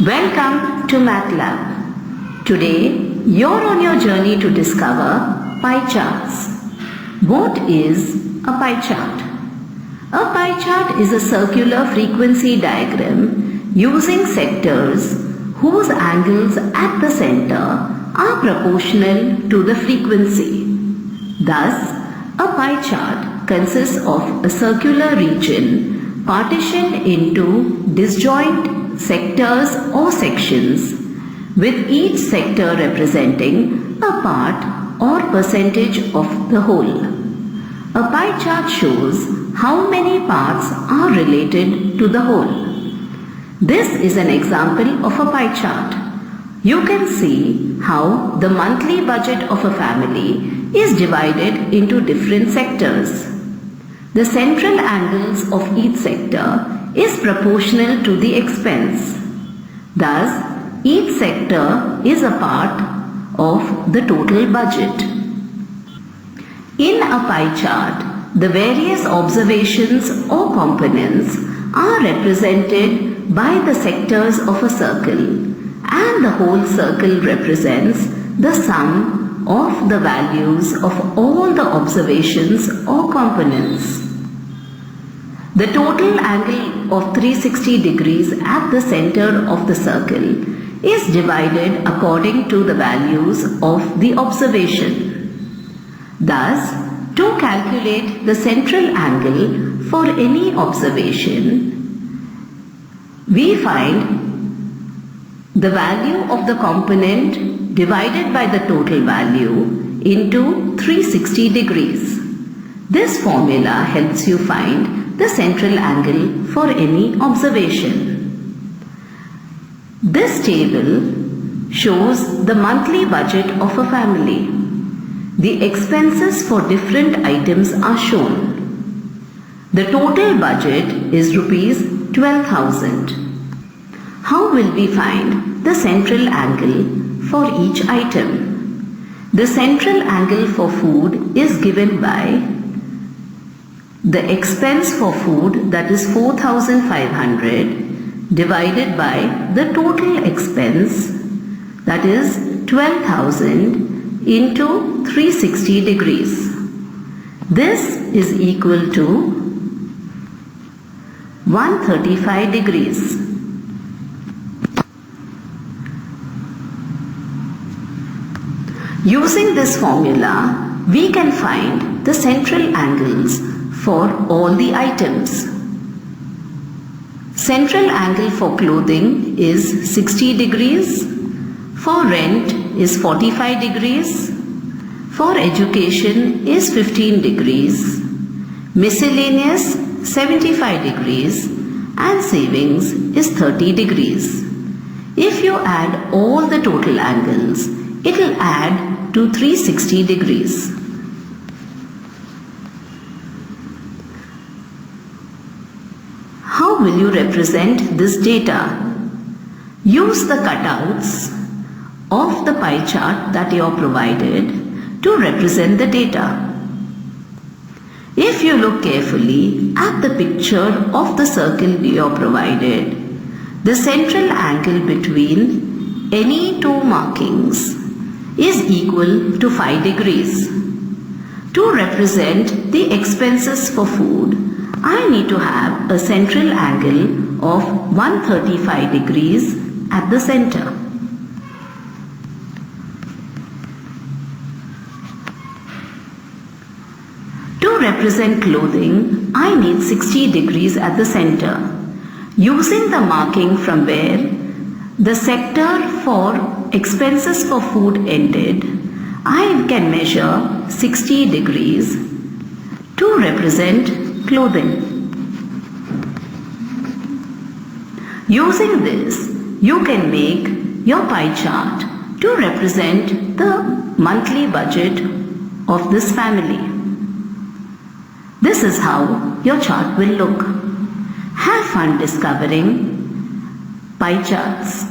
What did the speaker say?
Welcome to MathLab. Today, you're on your journey to discover pie charts. What is a pie chart? A pie chart is a circular frequency diagram using sectors whose angles at the center are proportional to the frequency. Thus, a pie chart consists of a circular region partitioned into disjoint sectors or sections, with each sector representing a part or percentage of the whole. A pie chart shows how many parts are related to the whole. This is an example of a pie chart. You can see how the monthly budget of a family is divided into different sectors. The central angles of each sector is proportional to the expense. Thus, each sector is a part of the total budget. In a pie chart, the various observations or components are represented by the sectors of a circle, and the whole circle represents the sum of the values of all the observations or components. The total angle of 360 degrees at the center of the circle is divided according to the values of the observation. Thus, to calculate the central angle for any observation, we find the value of the component divided by the total value into 360 degrees. This formula helps you find the central angle for any observation. This table shows the monthly budget of a family. The expenses for different items are shown. The total budget is rupees 12,000. How will we find the central angle for each item? The central angle for food is given by the expense for food, that is 4,500, divided by the total expense, that is 12,000, into 360 degrees. This is equal to 135 degrees. Using this formula, we can find the central angles for all the items. Central angle for clothing is 60 degrees, for rent is 45 degrees, for education is 15 degrees, miscellaneous 75 degrees, and savings is 30 degrees. If you add all the total angles, it will add to 360 degrees. How will you represent this data? Use the cutouts of the pie chart that you are provided to represent the data. If you look carefully at the picture of the circle you are provided, the central angle between any two markings is equal to 5 degrees. To represent the expenses for food, I need to have a central angle of 135 degrees at the center. To represent clothing, I need 60 degrees at the center. Using the marking from where the sector for expenses for food ended, I can measure 60 degrees to represent clothing. Using this, you can make your pie chart to represent the monthly budget of this family. This is how your chart will look. Have fun discovering pie charts.